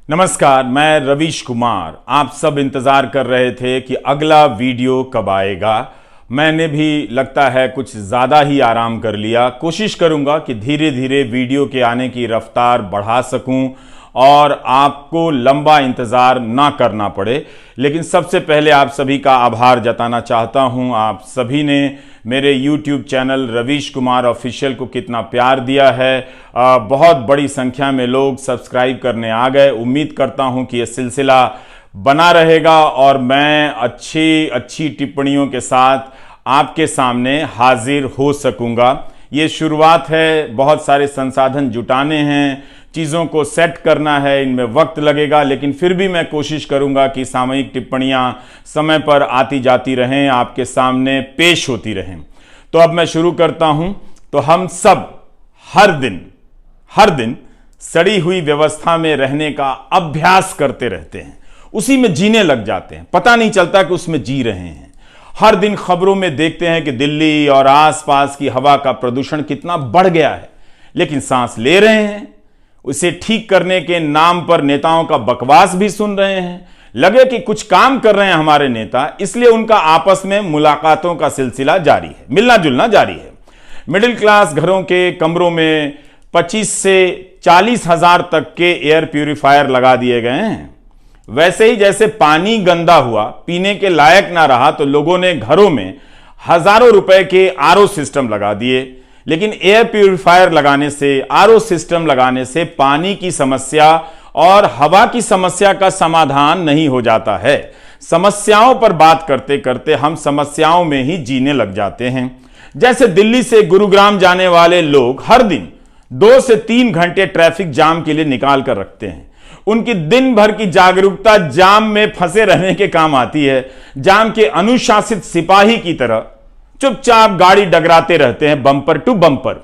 नमस्कार, मैं रवीश कुमार। आप सब इंतजार कर रहे थे कि अगला वीडियो कब आएगा। मैंने भी लगता है कुछ ज़्यादा ही आराम कर लिया। कोशिश करूंगा कि धीरे धीरे वीडियो के आने की रफ्तार बढ़ा सकूं और आपको लंबा इंतज़ार ना करना पड़े। लेकिन सबसे पहले आप सभी का आभार जताना चाहता हूं। आप सभी ने मेरे YouTube channel Ravish Kumar official को कितना प्यार दिया है। बहुत बड़ी संख्या में लोग सब्सक्राइब करने आ गए। उम्मीद करता हूं कि यह सिलसिला बना रहेगा और मैं अच्छी टिप्पणियों के साथ आपके सामने हाजिर हो सकूंगा। ये शुरुआत है, बहुत सारे संसाधन जुटाने हैं, चीज़ों को सेट करना है, इनमें वक्त लगेगा, लेकिन फिर भी मैं कोशिश करूंगा कि सामयिक टिप्पणियां समय पर आती जाती रहें, आपके सामने पेश होती रहें। तो अब मैं शुरू करता हूं। तो हम सब हर दिन सड़ी हुई व्यवस्था में रहने का अभ्यास करते रहते हैं, उसी में जीने लग जाते हैं, पता नहीं चलता कि उसमें जी रहे हैं। हर दिन खबरों में देखते हैं कि दिल्ली और आसपास की हवा का प्रदूषण कितना बढ़ गया है, लेकिन सांस ले रहे हैं। उसे ठीक करने के नाम पर नेताओं का बकवास भी सुन रहे हैं। लगे कि कुछ काम कर रहे हैं हमारे नेता, इसलिए उनका आपस में मुलाकातों का सिलसिला जारी है, मिलना जुलना जारी है। मिडिल क्लास घरों के कमरों में 25 से 40 हजार तक के एयर प्यूरिफायर लगा दिए गए हैं। वैसे ही जैसे पानी गंदा हुआ, पीने के लायक ना रहा, तो लोगों ने घरों में हजारों रुपए के आरओ सिस्टम लगा दिए। लेकिन एयर प्यूरिफायर लगाने से, आरओ सिस्टम लगाने से पानी की समस्या और हवा की समस्या का समाधान नहीं हो जाता है। समस्याओं पर बात करते करते हम समस्याओं में ही जीने लग जाते हैं। जैसे दिल्ली से गुरुग्राम जाने वाले लोग हर दिन 2 से 3 घंटे ट्रैफिक जाम के लिए निकाल कर रखते हैं। उनकी दिन भर की जागरूकता जाम में फंसे रहने के काम आती है। जाम के अनुशासित सिपाही की तरह चुपचाप गाड़ी डगराते रहते हैं, बम्पर टू बम्पर।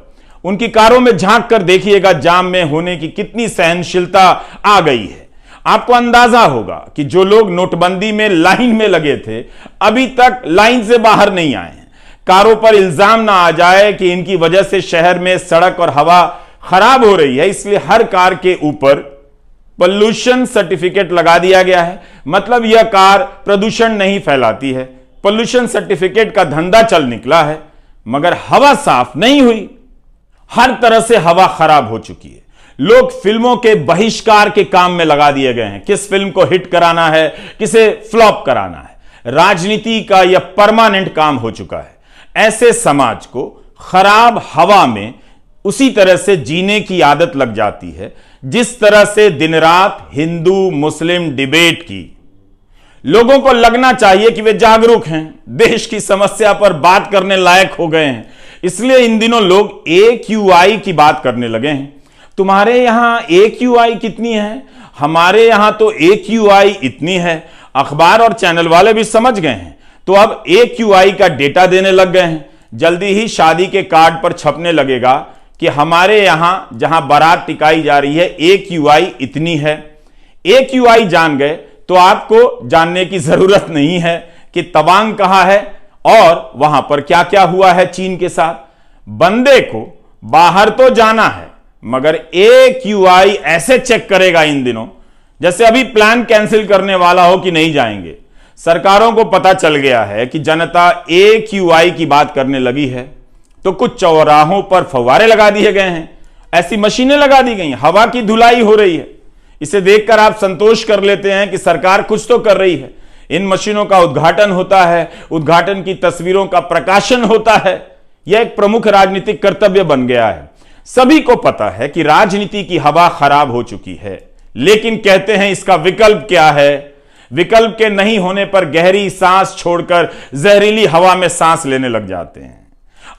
उनकी कारों में झांक कर देखिएगा जाम में होने की कितनी सहनशीलता आ गई है। आपको अंदाजा होगा कि जो लोग नोटबंदी में लाइन में लगे थे, अभी तक लाइन से बाहर नहीं आए हैं। कारों पर इल्जाम ना आ जाए कि इनकी वजह से शहर में सड़क और हवा खराब हो रही है, इसलिए हर कार के ऊपर पोल्यूशन सर्टिफिकेट लगा दिया गया है। मतलब यह कार प्रदूषण नहीं फैलाती है। पोल्यूशन सर्टिफिकेट का धंधा चल निकला है, मगर हवा साफ नहीं हुई। हर तरह से हवा खराब हो चुकी है। लोग फिल्मों के बहिष्कार के काम में लगा दिए गए हैं। किस फिल्म को हिट कराना है, किसे फ्लॉप कराना है, राजनीति का यह परमानेंट काम हो चुका है। ऐसे समाज को खराब हवा में उसी तरह से जीने की आदत लग जाती है जिस तरह से दिन रात हिंदू मुस्लिम डिबेट की। लोगों को लगना चाहिए कि वे जागरूक हैं, देश की समस्या पर बात करने लायक हो गए हैं, इसलिए इन दिनों लोग AQI की बात करने लगे हैं। तुम्हारे यहां AQI कितनी है? हमारे यहां तो AQI इतनी है। अखबार और चैनल वाले भी समझ गए हैं, तो अब AQI का डेटा देने लग गए हैं। जल्दी ही शादी के कार्ड पर छपने लगेगा कि हमारे यहां जहां बारात टिकाई जा रही है AQI इतनी है। AQI जान गए तो आपको जानने की जरूरत नहीं है कि तवांग कहां है और वहां पर क्या क्या हुआ है चीन के साथ। बंदे को बाहर तो जाना है, मगर AQI ऐसे चेक करेगा इन दिनों जैसे अभी प्लान कैंसिल करने वाला हो कि नहीं जाएंगे। सरकारों को पता चल गया है कि जनता AQI की बात करने लगी है, तो कुछ चौराहों पर फव्वारे लगा दिए गए हैं, ऐसी मशीनें लगा दी गई, हवा की धुलाई हो रही है। इसे देखकर आप संतोष कर लेते हैं कि सरकार कुछ तो कर रही है। इन मशीनों का उद्घाटन होता है, उद्घाटन की तस्वीरों का प्रकाशन होता है। यह एक प्रमुख राजनीतिक कर्तव्य बन गया है। सभी को पता है कि राजनीति की हवा खराब हो चुकी है, लेकिन कहते हैं इसका विकल्प क्या है? विकल्प के नहीं होने पर गहरी सांस छोड़कर जहरीली हवा में सांस लेने लग जाते हैं।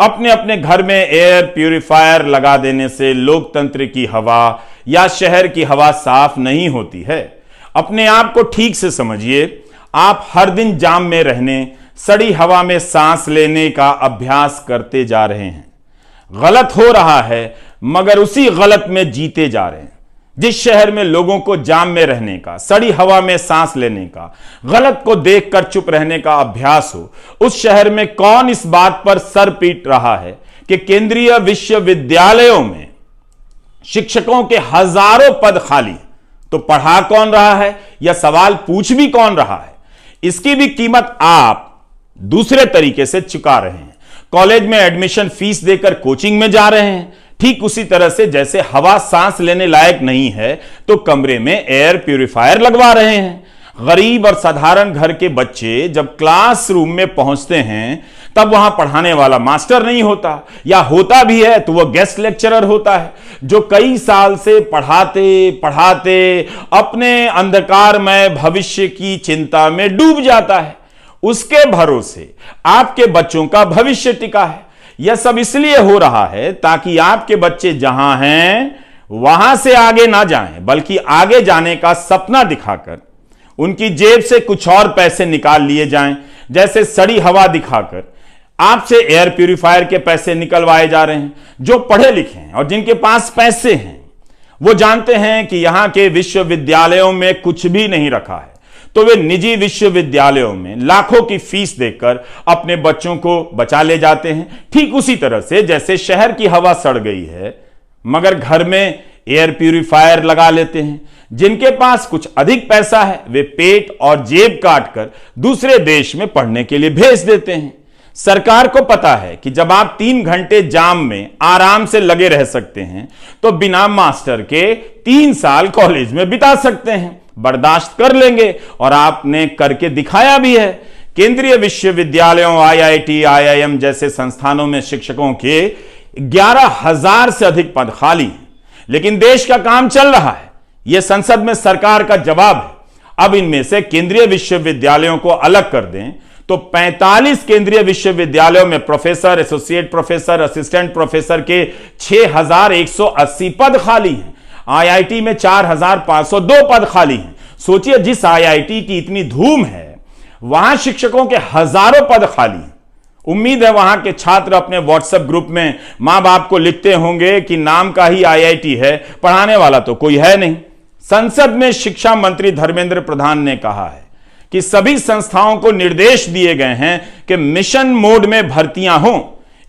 अपने अपने घर में एयर प्यूरिफायर लगा देने से लोकतंत्र की हवा या शहर की हवा साफ नहीं होती है। अपने आप को ठीक से समझिए। आप हर दिन जाम में रहने, सड़ी हवा में सांस लेने का अभ्यास करते जा रहे हैं। गलत हो रहा है, मगर उसी गलत में जीते जा रहे हैं। जिस शहर में लोगों को जाम में रहने का, सड़ी हवा में सांस लेने का, गलत को देखकर चुप रहने का अभ्यास हो, उस शहर में कौन इस बात पर सर पीट रहा है कि केंद्रीय विश्वविद्यालयों में शिक्षकों के हजारों पद खाली, तो पढ़ा कौन रहा है या सवाल पूछ भी कौन रहा है, इसकी भी कीमत आप दूसरे तरीके से चुका रहे हैं। कॉलेज में एडमिशन फीस देकर कोचिंग में जा रहे हैं, ठीक उसी तरह से जैसे हवा सांस लेने लायक नहीं है तो कमरे में एयर प्यूरिफायर लगवा रहे हैं। गरीब और साधारण घर के बच्चे जब क्लासरूम में पहुंचते हैं तब वहां पढ़ाने वाला मास्टर नहीं होता, या होता भी है तो वह गेस्ट लेक्चरर होता है जो कई साल से पढ़ाते पढ़ाते अपने अंधकारमय भविष्य की चिंता में डूब जाता है। उसके भरोसे आपके बच्चों का भविष्य टिका है। यह सब इसलिए हो रहा है ताकि आपके बच्चे जहां हैं वहां से आगे ना जाएं, बल्कि आगे जाने का सपना दिखाकर उनकी जेब से कुछ और पैसे निकाल लिए जाएं, जैसे सड़ी हवा दिखाकर आपसे एयर प्यूरिफायर के पैसे निकलवाए जा रहे हैं। जो पढ़े लिखे हैं और जिनके पास पैसे हैं वो जानते हैं कि यहां के विश्वविद्यालयों में कुछ भी नहीं रखा है, तो वे निजी विश्वविद्यालयों में लाखों की फीस देकर अपने बच्चों को बचा ले जाते हैं। ठीक उसी तरह से जैसे शहर की हवा सड़ गई है मगर घर में एयर प्यूरिफायर लगा लेते हैं। जिनके पास कुछ अधिक पैसा है वे पेट और जेब काटकर दूसरे देश में पढ़ने के लिए भेज देते हैं। सरकार को पता है कि जब आप 3 घंटे जाम में आराम से लगे रह सकते हैं तो बिना मास्टर के 3 साल कॉलेज में बिता सकते हैं, बर्दाश्त कर लेंगे, और आपने करके दिखाया भी है। केंद्रीय विश्वविद्यालयों, आईआईटी, आईआईएम जैसे संस्थानों में शिक्षकों के 11,000 से अधिक पद खाली हैं, लेकिन देश का काम चल रहा है। यह संसद में सरकार का जवाब है। अब इनमें से केंद्रीय विश्वविद्यालयों को अलग कर दें तो 45 केंद्रीय विश्वविद्यालयों में professor, associate professor, assistant professor के 6,180 पद खाली हैं। आईआईटी में 4,502 पद खाली हैं। सोचिए, जिस आईआईटी की इतनी धूम है वहां शिक्षकों के हजारों पद खाली हैं। उम्मीद है वहां के छात्र अपने व्हाट्सएप ग्रुप में मां बाप को लिखते होंगे कि नाम का ही आईआईटी है, पढ़ाने वाला तो कोई है नहीं। संसद में शिक्षा मंत्री धर्मेंद्र प्रधान ने कहा है कि सभी संस्थाओं को निर्देश दिए गए हैं कि मिशन मोड में भर्तियां हों।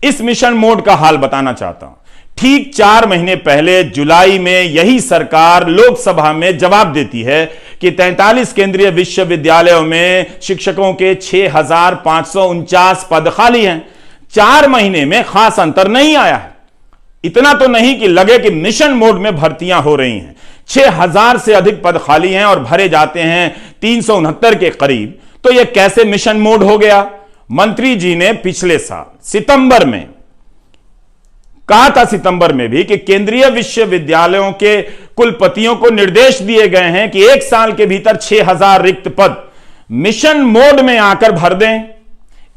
इस मिशन मोड का हाल बताना चाहता हूं। ठीक 4 महीने पहले जुलाई में यही सरकार लोकसभा में जवाब देती है कि 43 केंद्रीय विश्वविद्यालयों में शिक्षकों के 6,549 पद खाली हैं। 4 महीने में खास अंतर नहीं आया है। इतना तो नहीं कि लगे कि मिशन मोड में भर्तियां हो रही हैं। 6,000 से अधिक पद खाली हैं और भरे जाते हैं 369 के करीब। तो यह कैसे मिशन मोड हो गया? मंत्री जी ने पिछले साल सितंबर में कहा था, सितंबर में भी, कि केंद्रीय विश्वविद्यालयों के कुलपतियों को निर्देश दिए गए हैं कि 1 साल के भीतर 6,000 रिक्त पद मिशन मोड में आकर भर दें।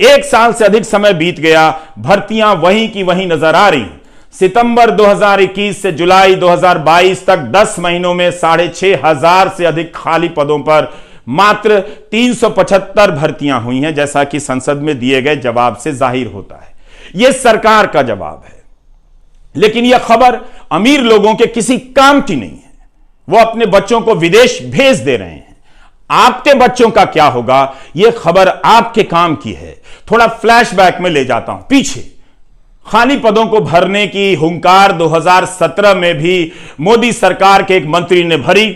1 साल से अधिक समय बीत गया, भर्तियां वहीं की वहीं नजर आ रही। सितंबर 2021 से जुलाई 2022 तक 10 महीनों में 6,500 से अधिक खाली पदों पर मात्र 375 भर्तियां हुई हैं, जैसा कि संसद में दिए गए जवाब से जाहिर होता है। यह सरकार का जवाब है, लेकिन यह खबर अमीर लोगों के किसी काम की नहीं है। वो अपने बच्चों को विदेश भेज दे रहे हैं। आपके बच्चों का क्या होगा, यह खबर आपके काम की है। थोड़ा फ्लैशबैक में ले जाता हूं पीछे। खाली पदों को भरने की हुंकार 2017 में भी मोदी सरकार के एक मंत्री ने भरी।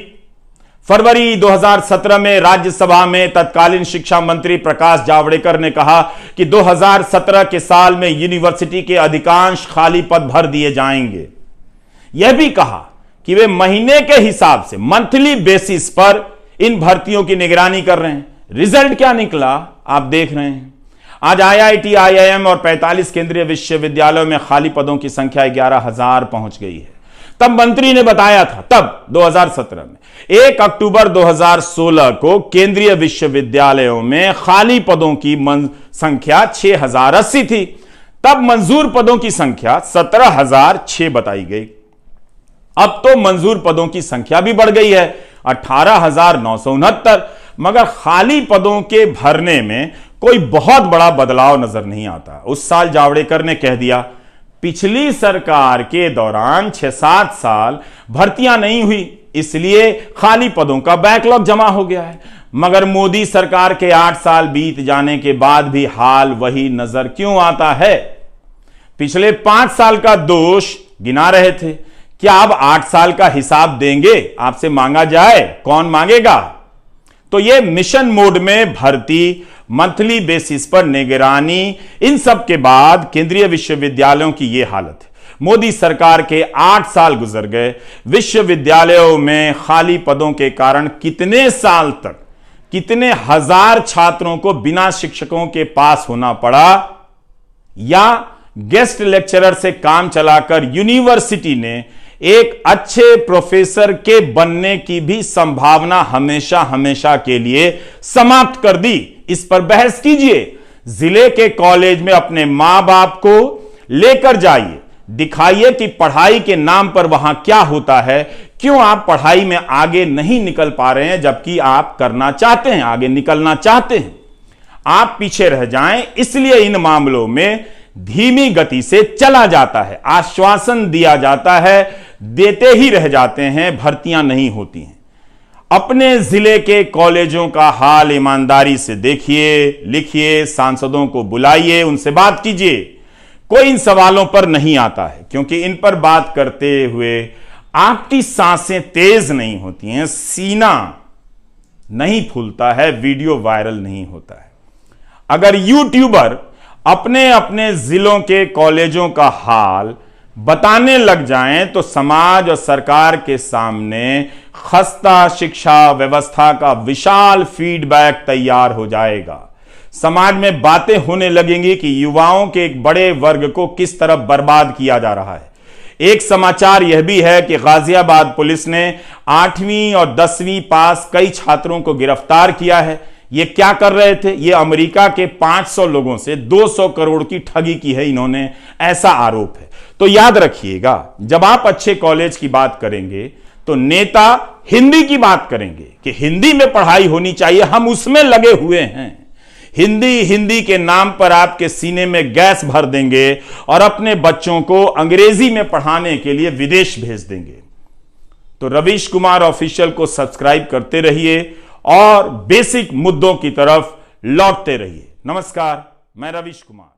फरवरी 2017 में राज्यसभा में तत्कालीन शिक्षा मंत्री प्रकाश जावड़ेकर ने कहा कि 2017 के साल में यूनिवर्सिटी के अधिकांश खाली पद भर दिए जाएंगे। यह भी कहा कि वे महीने के हिसाब से, मंथली बेसिस पर इन भर्तियों की निगरानी कर रहे हैं। रिजल्ट क्या निकला आप देख रहे हैं। आज आईआईटी, आईआईएम और 45 केंद्रीय विश्वविद्यालयों में खाली पदों की संख्या 11,000 पहुंच गई है। तब मंत्री ने बताया था, तब 2017 में 1 अक्टूबर 2016 को केंद्रीय विश्वविद्यालयों में खाली पदों की संख्या 6,080 थी। तब मंजूर पदों की संख्या 17,006 बताई गई। अब तो मंजूर पदों की संख्या भी बढ़ गई है, 18,969। मगर खाली पदों के भरने में कोई बहुत बड़ा बदलाव नजर नहीं आता। उस साल जावड़ेकर ने कह दिया, पिछली सरकार के दौरान 6-7 साल भर्तियां नहीं हुई, इसलिए खाली पदों का बैकलॉग जमा हो गया है। मगर मोदी सरकार के 8 साल बीत जाने के बाद भी हाल वही नजर क्यों आता है? पिछले 5 साल का दोष गिना रहे थे। क्या अब 8 साल का हिसाब देंगे? आपसे मांगा जाए, कौन मांगेगा? तो ये मिशन मोड में भर्ती, मंथली बेसिस पर निगरानी, इन सब के बाद केंद्रीय विश्वविद्यालयों की यह हालत है। मोदी सरकार के 8 साल गुजर गए, विश्वविद्यालयों में खाली पदों के कारण कितने साल तक कितने हजार छात्रों को बिना शिक्षकों के पास होना पड़ा, या गेस्ट लेक्चरर से काम चलाकर यूनिवर्सिटी ने एक अच्छे प्रोफेसर के बनने की भी संभावना हमेशा हमेशा के लिए समाप्त कर दी। इस पर बहस कीजिए। जिले के कॉलेज में अपने मां बाप को लेकर जाइए, दिखाइए कि पढ़ाई के नाम पर वहां क्या होता है, क्यों आप पढ़ाई में आगे नहीं निकल पा रहे हैं, जबकि आप करना चाहते हैं, आगे निकलना चाहते हैं। आप पीछे रह जाएं, इसलिए इन मामलों में धीमी गति से चला जाता है, आश्वासन दिया जाता है, देते ही रह जाते हैं, भर्तियां नहीं होती हैं। अपने जिले के कॉलेजों का हाल ईमानदारी से देखिए, लिखिए, सांसदों को बुलाइए, उनसे बात कीजिए। कोई इन सवालों पर नहीं आता है, क्योंकि इन पर बात करते हुए आपकी सांसें तेज नहीं होती हैं, सीना नहीं फूलता है, वीडियो वायरल नहीं होता है। अगर यूट्यूबर अपने अपने जिलों के कॉलेजों का हाल बताने लग जाएं तो समाज और सरकार के सामने खस्ता शिक्षा व्यवस्था का विशाल फीडबैक तैयार हो जाएगा। समाज में बातें होने लगेंगी कि युवाओं के एक बड़े वर्ग को किस तरह बर्बाद किया जा रहा है। एक समाचार यह भी है कि गाजियाबाद पुलिस ने 8वीं और 10वीं पास कई छात्रों को गिरफ्तार किया है। ये क्या कर रहे थे? ये अमेरिका के 500 लोगों से 200 करोड़ की ठगी की है इन्होंने, ऐसा आरोप है। तो याद रखिएगा, जब आप अच्छे कॉलेज की बात करेंगे तो नेता हिंदी की बात करेंगे कि हिंदी में पढ़ाई होनी चाहिए, हम उसमें लगे हुए हैं। हिंदी के नाम पर आपके सीने में गैस भर देंगे और अपने बच्चों को अंग्रेजी में पढ़ाने के लिए विदेश भेज देंगे। तो रवीश कुमार ऑफिशियल को सब्सक्राइब करते रहिए और बेसिक मुद्दों की तरफ लौटते रहिए। नमस्कार, मैं रवीश कुमार।